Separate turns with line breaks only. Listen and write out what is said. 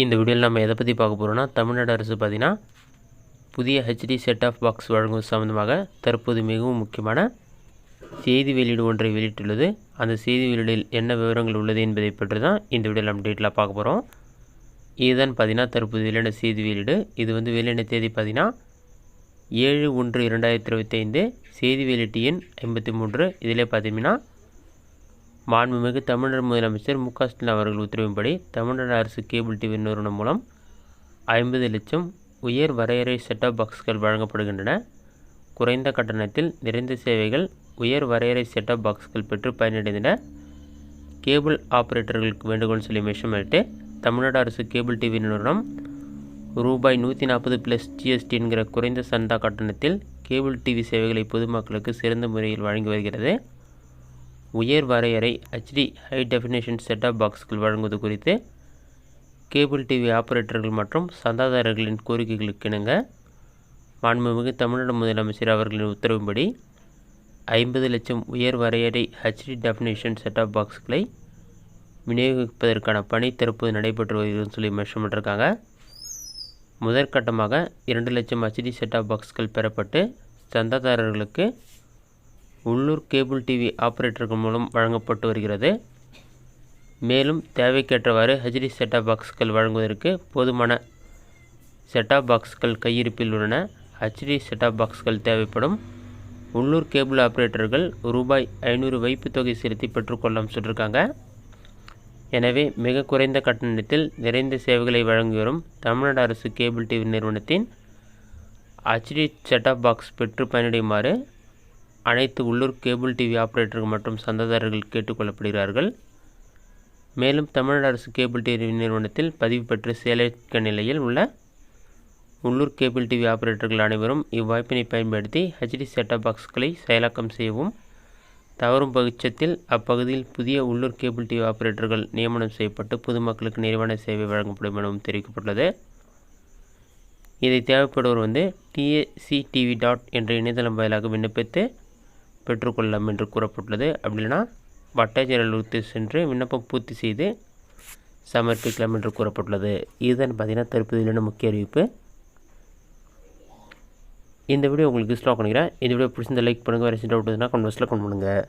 இந்த வீடியோவில் நம்ம எதை பற்றி பார்க்க போகிறோம்னா, தமிழ்நாடு அரசு பார்த்திங்கன்னா புதிய ஹெச்டி செட் ஆஃப் பாக்ஸ் வழங்குவது சம்பந்தமாக தற்போது மிகவும் முக்கியமான செய்தி வெளியீடு ஒன்றை வெளியிட்டுள்ளது. அந்த செய்தி வெளியீடில் என்ன விவரங்கள் உள்ளது என்பதை பற்றி தான் இந்த வீடியோவில் நம்ம டீட்டெயிலாக பார்க்க போகிறோம். இதுதான் பார்த்திங்கன்னா தற்போது வெளியான செய்தி வெளியீடு. இது வெளியான தேதி பார்த்திங்கன்னா 7/1/2025. செய்தி வெளியீட்டு எண் 53. இதிலே பார்த்திங்கன்னா மாண்புமிகு தமிழ்நாடு முதலமைச்சர் மு.க.ஸ்டாலின் அவர்கள் உத்தரவின்படி தமிழ்நாடு அரசு கேபிள் டிவி நிறுவனம் மூலம் 50 லட்சம் உயர் வரையறை செட்டாப் பாக்ஸ்கள் வழங்கப்படுகின்றன. குறைந்த கட்டணத்தில் நிறைந்த சேவைகள் உயர் வரையறை செட்டாப் பாக்ஸ்கள் பெற்று பயனடைந்த கேபிள் ஆப்ரேட்டர்களுக்கு வேண்டுகோள் சொல்லி மெஷர்மெண்ட்டு தமிழ்நாடு அரசு கேபிள் டிவி நிறுவனம் ரூபாய் 140 + GST என்கிற குறைந்த சந்தா கட்டணத்தில் கேபிள் டிவி சேவைகளை பொதுமக்களுக்கு சிறந்த முறையில் வழங்கி வருகிறது. உயர் வரையறை HD ஹை டெஃபினேஷன் செட்டாப் பாக்ஸ்கள் வழங்குவது குறித்து கேபிள் டிவி ஆப்ரேட்டர்கள் மற்றும் சந்தாதாரர்களின் கோரிக்கைகளுக்கு இணங்க மாண்புமிகு தமிழ்நாடு முதலமைச்சர் அவர்களின் உத்தரவின்படி 50 லட்சம் உயர் வரையறை HD டெஃபினேஷன் செட்டாப் பாக்ஸ்களை விநியோகிப்பதற்கான பணி தற்போது நடைபெற்று வருகிறது சொல்லி மென்ஷன் பண்ணியிருக்காங்க. முதற்கட்டமாக 2 லட்சம் HD செட்டாப் பாக்ஸ்கள் பெறப்பட்டு சந்தாதாரர்களுக்கு உள்ளூர் கேபிள் டிவி ஆப்ரேட்டர்கள் மூலம் வழங்கப்பட்டு வருகிறது. மேலும் தேவைக்கேற்றவாறு HD செட்டாப் பாக்ஸ்கள் வழங்குவதற்கு போதுமான செட்டாப் பாக்ஸ்கள் கையிருப்பில் உள்ளன. HD செட்டாப் பாக்ஸ்கள் தேவைப்படும் உள்ளூர் கேபிள் ஆப்ரேட்டர்கள் ரூபாய் 500 வைப்புத் தொகை செலுத்தி பெற்றுக்கொள்ளலாம் சொல்லியிருக்காங்க. எனவே மிக குறைந்த கட்டணத்தில் நிறைந்த சேவைகளை வழங்கி வரும் தமிழ்நாடு அரசு கேபிள் டிவி நிறுவனத்தின் HD செட்டாப் பாக்ஸ் பெற்று பயனடையுமாறு அனைத்து உள்ளூர் கேபிள் டிவி ஆப்ரேட்டர்கள் மற்றும் சந்தாதாரர்கள் கேட்டுக்கொள்ளப்படுகிறார்கள். மேலும் தமிழ்நாடு அரசு கேபிள் டிவி நிறுவனத்தில் பதிவு பெற்று செயலற்ற நிலையில் உள்ள உள்ளூர் கேபிள் டிவி ஆப்ரேட்டர்கள் அனைவரும் இவ்வாய்ப்பினை பயன்படுத்தி HD செட்டாப் பாக்ஸ்களை செயலாக்கம் செய்யவும், தவறும் பட்சத்தில் அப்பகுதியில் புதிய உள்ளூர் கேபிள் டிவி ஆப்ரேட்டர்கள் நியமனம் செய்யப்பட்டு பொதுமக்களுக்கு நிறைவான சேவை வழங்கப்படும் எனவும் தெரிவிக்கப்பட்டுள்ளது. இதை தேவைப்படுவோர் TACTV என்ற இணையதளம் வாயிலாக விண்ணப்பித்து பெற்றுக்கொள்ளலாம் என்று கூறப்பட்டுள்ளது. அப்படி இல்லைனா வட்டாட்சியர் அலுவலகத்தில் சென்று விண்ணப்பம் பூர்த்தி செய்து சமர்ப்பிக்கலாம் என்று கூறப்பட்டுள்ளது. இதுதான் பார்த்திங்கன்னா தற்போது முக்கிய அறிவிப்பு. இந்த வீடியோ உங்களுக்கு யூஸ்ஃபுல்லாக பண்ணிக்கிறேன். இந்த வீடியோ பிடிச்சிருந்த லைக் பண்ணுங்கள். வேறு டவுட் இருந்தால் கமெண்ட் பாக்ஸில் கமெண்ட் பண்ணுங்கள்.